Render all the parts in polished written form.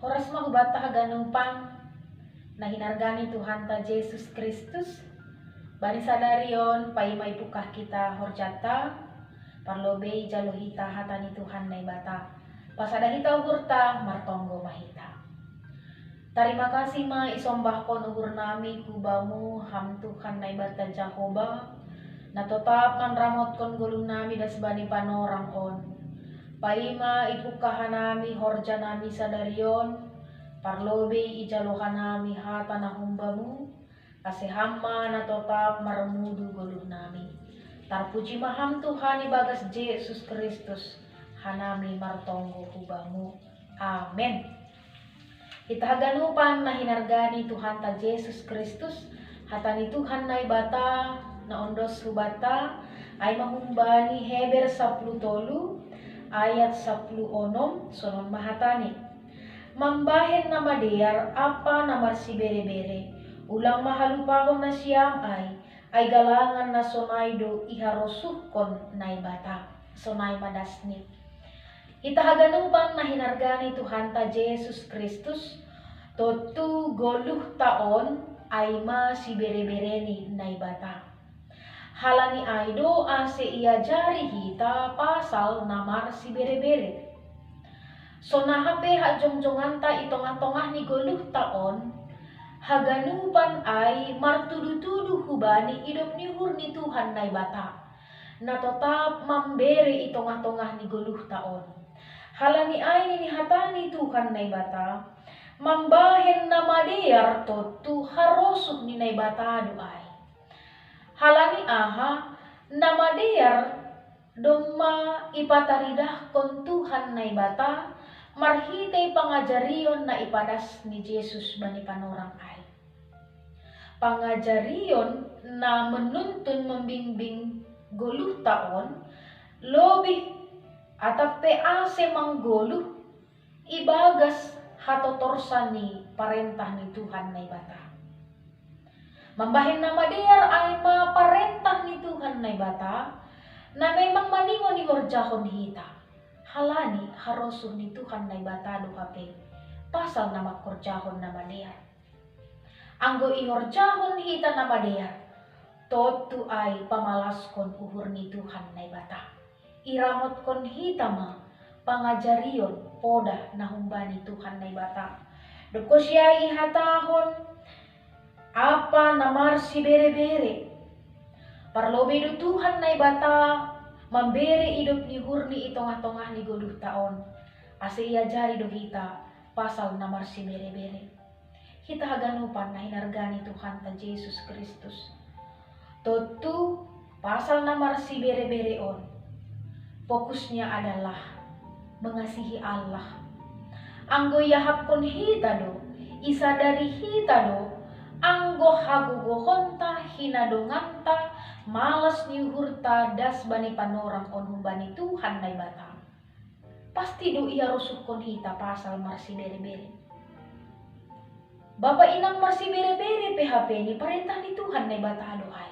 Horas mahubata ganumpang na hinargani Tuhan ta Yesus Kristus. Bani sadarion pai may pukah kita horjata parlobe jalohita hatani Tuhan na ibata. Pasada hita uhurta martonggo mahita. Terima kasih ma isombah kon uhur nami kubamu ham Tuhan na ibata Jahoba. Na tetap manramot kon gulung nami das bani panorang on. Paima ipukahan nami horja nami sadarion parlobe ijalohan nami hata na humbamu kasi hamma na tetap marmudu guluh nami. Tarpuji maham Tuhan ibagas Yesus Kristus hanami martonggo hubamu. Amen. Kita ganupan na hinargani Tuhan ta Yesus Kristus hatani Tuhan na ibata na ondos hubata ay mahumbani Heber 10 ayat 10 sonon mahatani. Mambahen na madear apa namar si bere-bere ulang mahalupakon na siyam ay galangan na sonaydo iharosuhkon na ibata sonay madasni. Itahaganupan na hinargani Tuhan ta Jesus Kristus totu 20 taon ay ma si bere-bereni na ibata. Halani aido ase ia jari hita pasal namar si bere-bere. So nahape ha jongjonganta itong-atongah ni 20 taon, haganupan ay martudu-tudu hubani idop ni hur ni Tuhan na ibata. Na tetap mambere itong-atongah ni 20 taon. Halani ay ni hatani Tuhan na ibata, mambahen na madiar totu harosuh ni na ibata doay. Halani aha namadiar doma ipataridah kon Tuhan na ibata marhitay pangajarion na ipadas ni Jesus bani panorang ay. Pangajarion na menuntun membimbing 20 taon lobih atap pease manggoluh ibagas hatotorsan ni parentah ni Tuhan na ibata. Mambahin na madiar ay maparentah ni Tuhan na ibata na memang maningon ni horjahon hita. Halani harosuh ni Tuhan na ibata do kape pasal na makorjahon na madiar. Anggo ihorjahon hita na madiar totu ay pamalaskon uhur ni Tuhan na ibata. Iramot kon hita ma pangajarion poda na humbani Tuhan na ibata. Doko siya ihatahon apa namar si bere-bere parlobe do Tuhan na ibata mambere idop ni hurni itong-atongah ni 20 taon ase ia jari do hita pasal namar si bere-bere. Kita haganupan na hinargani Tuhan ta Jesus Kristus totu pasal namar si bere-bere on fokusnya adalah mengasihi Allah. Anggo yahap kon hita do isa dari hita do anggo hagugohonta hinadonganta malas niuhurta das bani panorang on humbani Tuhan na ibata. Pasti do ia rusukon hita pasal marsi bere-bere. Bapak inang marsi bere-bere PHP ni perintah ni Tuhan na ibata doay.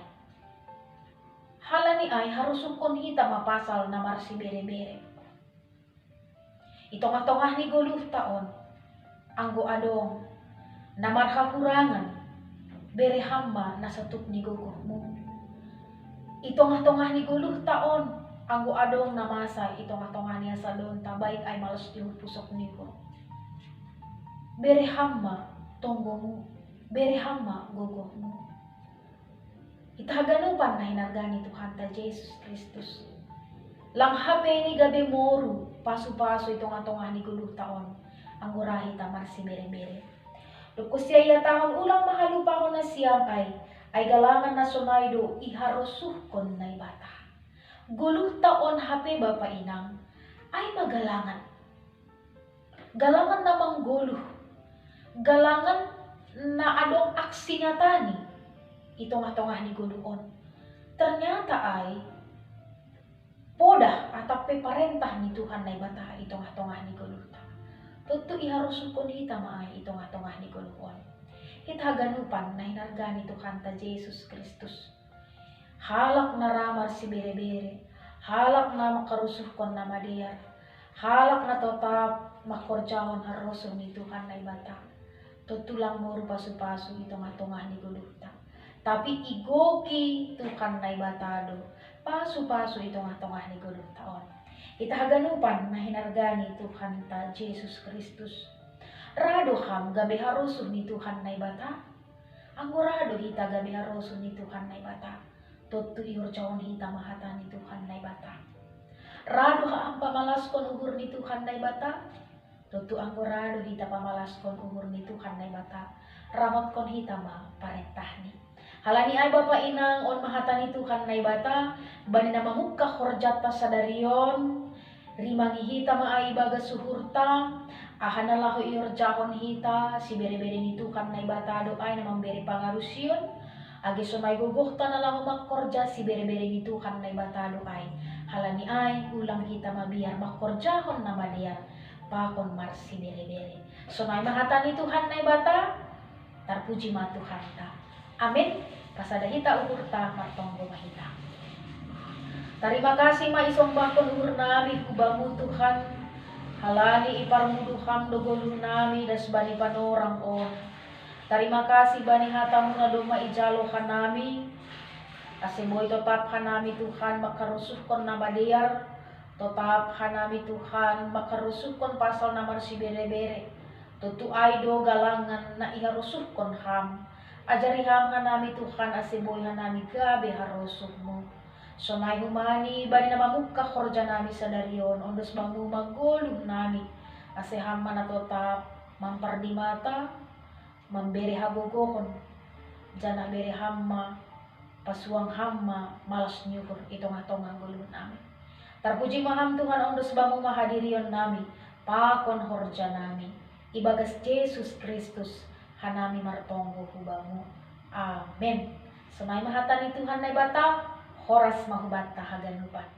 Halani ay harusukon hita mapasal na marsi bere-bere. Itong-atongah ni 20 taon anggo adong namar hakurangan bere hamba na satuk ni gogohmu. Itong-atongah ni 20 taon anggo adong namasa itong-atongah niya sa doon tabaik ay malas yung pusok ni ko. Bere hamba tonggomu, bere hamba gogohmu. Itahaganupan na hinargani Tuhan ta Jesus Kristus. Lang hape ni gabi moru pasu-pasu itong-atongah ni 20 taon anggo rahi tamar si bere-bere. Doko siya yatahon ulang mahalupakon na siyam ay galangan na sonaydo iharosuhkon na ibata. 20 taon hape bapa inang ay magalangan. Galangan na mangguluh. Galangan na adong aksi nga tani. Itong-atongah ni guluon. Ternyata ay podah atau peparentah ni Tuhan na ibata itong-atongah ni guluta. Tutu iharusukon hita maay itong-atongah ni guluon. Kita ganupan na hinargani Tuhan ta Jesus Kristus. Halak na ramar si bere-bere, halak na makarusuhkon na madiar, halak na tetap makorjahon haroso ni Tuhan na ibata. Tutulang mo pasu-pasu itong-atongah ni guluta. Tapi igoki Tuhan na ibatado. Pasu-pasu itong-atongah ni gulutaon. Itahaganupan na hinargani Tuhan ta Jesus Kristus. Rado ham gabi haroso ni Tuhan na ibata. Ang rado hita gabi haroso ni Tuhan na ibata. Tutu iorjaon hita mahata ni Tuhan na ibata. Rado ha ang pamalaskon umur ni Tuhan na ibata. Tutu ang rado hita pamalaskon umur ni Tuhan na ibata. Ramot kon hita ma parentah ni. Halani ay bapa inang on mahata ni Tuhan na ibata. Bani na mamukka horjata sa darion. Rimangi hita maay baga suhurta. Ahanalahu iorjahon hita. Si bere-bere ni Tuhan na ibata doay na mamberi pangarusyon. Agi sumay guguhta na lang makorja si bere-bere ni Tuhan na ibatado ay. Halani ay ulang kita mabiyar makorjahon na madiar. Pakon mar si bere-bere. Sumay mahata ni Tuhan na ibata. Tarpuji ma Tuhan ta. Amin. Pasada hita uhurta martong gumahita. Terima kasih ma isong bakon uhur nami kubamu Tuhan. Halani iparmuduham dogolu nami das bani panorang on. Terima kasih bani hatamu na doma ijalo kanami. Asimoy tetap kanami Tuhan makarusuhkon na badiar. Tetap kanami Tuhan makarusuhkon pasal namar si bere-bere. Tutu aido galangan na iharusuhkon ham. Ajari ham kanami Tuhan asimoy kanami gabi harusuhmu. Sonay humani bani na mamukka korja nami sa darion. Ondos bangu magulong nami. Aseham na tetap mampardimata. Memberi hagogohon jana beri hamma pasuang hamma malas nyuhur itong-atong ang gulo namin. Tarpuji maham Tuhan ondos bangu mahadirion nami pakon horja nami ibagas Jesus Kristus hanami martonggo hubamu. Amen. Sunay mahatan ni Tuhan na ibata horas mahubata haganupan.